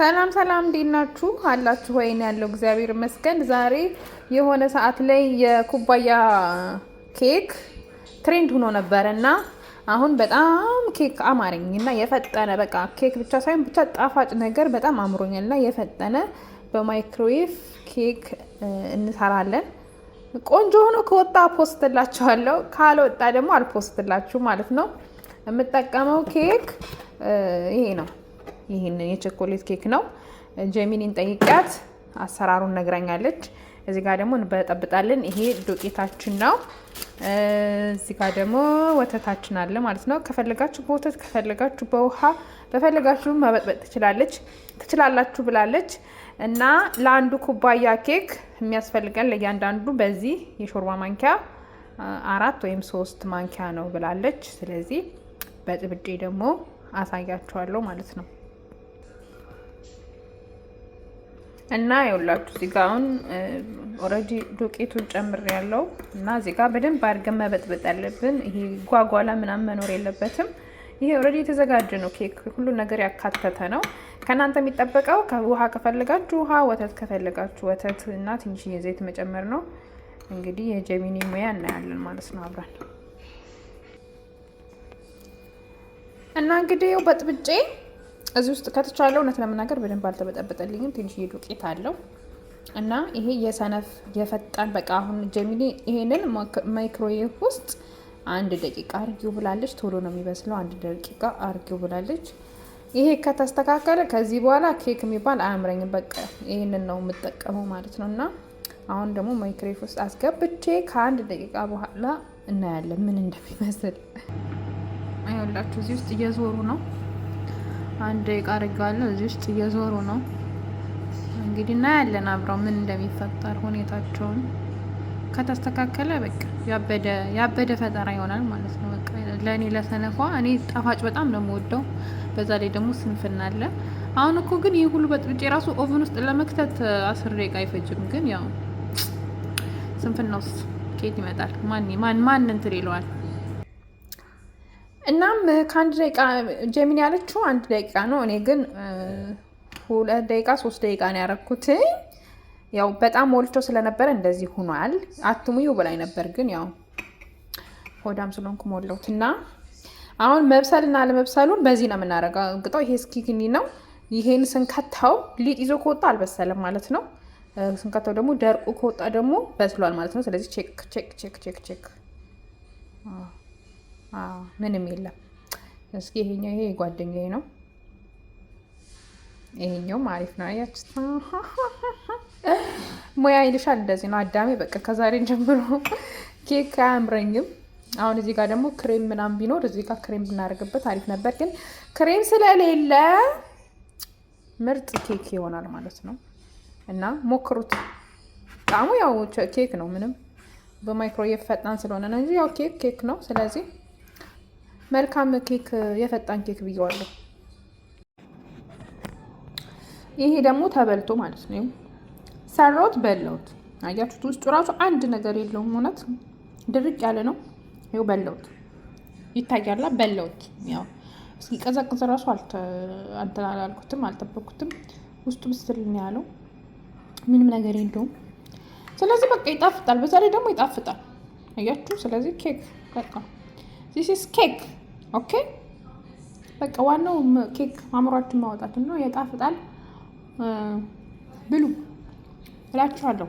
ሰላም ሰላም፣ እንዴት ናችሁ? አላችሁ ወይ? ነው ያለው። እግዚአብሔር ይመስገን። ዛሬ የሆነ ሰዓት ላይ የኩባያ ኬክ ትሬንድ ሆኖ ነበር እና አሁን በጣም ኬክ አማረኝ እና የፈጠነ በቃ ኬክ ብቻ ሳይሆን ብቻ ጣፋጭ ነገር በጣም አምሮኛል እና የፈጠነ በማይክሮዌቭ ኬክ እንሰራለን። ቆንጆ ሆኖ ከወጣ ፖስትላችኋለሁ፣ ካልወጣ ደግሞ አልፖስትላችሁ ማለት ነው። የምጠቀመው ኬክ ይሄ ነው። ይሄንን የቸኮሌት ኬክ ነው። ጀሚኒን ጠይቂያት አሰራሩን ነግራኛለች። እዚህ ጋር ደግሞ እንበጠብጣለን። ይሄ ዱቄታችን ነው። እዚህ ጋር ደግሞ ወተታችን አለ ማለት ነው። ከፈለጋችሁ በወተት ከፈለጋችሁ በውሃ በፈለጋችሁ መበጥበጥ ትችላላችሁ ብላለች። እና ለአንዱ ኩባያ ኬክ የሚያስፈልገን ለእያንዳንዱ በዚህ የሾርባ ማንኪያ 4 ወይም 3 ማንኪያ ነው ብላለች። ስለዚህ በጥብጬ ደግሞ አሳያችኋለሁ ማለት ነው። እና ይኸውላችሁ እዚህ ጋር አሁን ኦልሬዲ ዱቄቱን ጨምሬያለሁ እና እዚህ ጋር በደንብ አድርገን መበጥበጥ ያለብን። ይሄ ጓጓላ ምናምን መኖር የለበትም። ይሄ ኦልሬዲ የተዘጋጀ ነው። ኬክ ሁሉ ነገር ያካተተ ነው። ከእናንተ የሚጠበቀው ውሃ ከፈለጋችሁ ውሃ፣ ወተት ከፈለጋችሁ ወተት እና ትንሽዬ ዘይት መጨመር ነው። እንግዲህ የጀሚኒ ሙያ እናያለን ማለት ነው አብረን። እና እንግዲህ ያው በጥብጬ እዚህ ውስጥ ከተቻለው እውነት ለመናገር በደንብ አልተበጠበጠልኝም። ትንሽዬ ዱቄት አለው እና ይሄ የሰነፍ የፈጣን በቃ አሁን ጀሚኒ ይሄንን ማይክሮዌቭ ውስጥ 1 ደቂቃ አርጊው ብላለች። ቶሎ ነው የሚበስለው። 1 ደቂቃ አርጊው ብላለች። ይሄ ከተስተካከለ ከዚህ በኋላ ኬክ የሚባል አያምረኝም። በቃ ይሄንን ነው የምጠቀመው ማለት ነው። እና አሁን ደግሞ ማይክሮዌቭ ውስጥ አስገብቼ ከ1 ደቂቃ በኋላ እናያለን ምን እንደሚመስል። አይወላችሁ እዚህ ውስጥ እየዞሩ ነው። 1 ደቂቃ አድርጋለሁ። እዚህ ውስጥ እየዞሩ ነው። እንግዲህ እናያለን አብረው ምን እንደሚፈጠር ሁኔታቸውን። ከተስተካከለ በቃ ያበደ ፈጠራ ይሆናል ማለት ነው። በቃ ለእኔ ለሰነፏ እኔ ጣፋጭ በጣም ነው የምወደው። በዛ ላይ ደግሞ ስንፍና አለ። አሁን እኮ ግን ይህ ሁሉ በጥብጬ ራሱ ኦቨን ውስጥ ለመክተት 10 ደቂቃ አይፈጅም። ግን ያው ስንፍና ውስጥ ኬት ይመጣል። ማን እንትን ይለዋል። እናም ከ1 ደቂቃ ጀሚኒ ያለችው 1 ደቂቃ ነው። እኔ ግን 2 ደቂቃ 3 ደቂቃ ነው ያደረኩት። ያው በጣም ሞልቶ ስለነበረ እንደዚህ ሆኗል። አትሙዩ በላይ ነበር ግን ያው ሆዳም ስለሆንኩ ሞላሁት። እና አሁን መብሰልና አለመብሰሉን በዚህ ነው የምናረጋግጠው። ይሄ ስኪክኒ ነው። ይሄን ስንከታው ሊጥ ይዞ ከወጣ አልበሰለም ማለት ነው። ስንከታው ደግሞ ደርቁ ከወጣ ደግሞ በስሏል ማለት ነው። ስለዚህ ቼክ ቼክ ቼክ ቼክ ቼክ ምንም የለም። እስኪ ይሄኛው ይሄ ጓደኛዬ ነው። ይሄኛውም አሪፍ ነው። አያችሁት? ሙያ ይልሻል። እንደዚህ ነው አዳሜ። በቃ ከዛሬ ጀምሮ ኬክ አያምረኝም። አሁን እዚህ ጋር ደግሞ ክሬም ምናምን ቢኖር እዚህ ጋር ክሬም ብናደርግበት አሪፍ ነበር፣ ግን ክሬም ስለሌለ ምርጥ ኬክ ይሆናል ማለት ነው። እና ሞክሩት። ጣዕሙ ያው ኬክ ነው። ምንም በማይክሮዌቭ ፈጣን ስለሆነ ነው እንጂ ያው ኬክ ነው። ስለዚህ መልካም ኬክ የፈጣን ኬክ ብየዋለሁ። ይሄ ደግሞ ተበልቶ ማለት ነው። ሰራሁት በላሁት። አያችሁት? ውስጡ ራሱ አንድ ነገር የለውም። እውነት ድርቅ ያለ ነው። ይኸው በላሁት፣ ይታያላ። በላሁት። ያው እስኪ ቀዘቅዝ ራሱ አልተላልኩትም፣ አልጠበኩትም። ውስጡ ብስል ነው ያለው። ምንም ነገር የለውም። ስለዚህ በቃ ይጣፍጣል። በዛ ላይ ደግሞ ይጣፍጣል። አያችሁ? ስለዚህ ኬክ በቃ this is ኬክ ኦኬ። በቃ ዋናው ኬክ አምሯችን ማውጣት ነው። ይጣፍጣል። ብሉ እላችኋለሁ።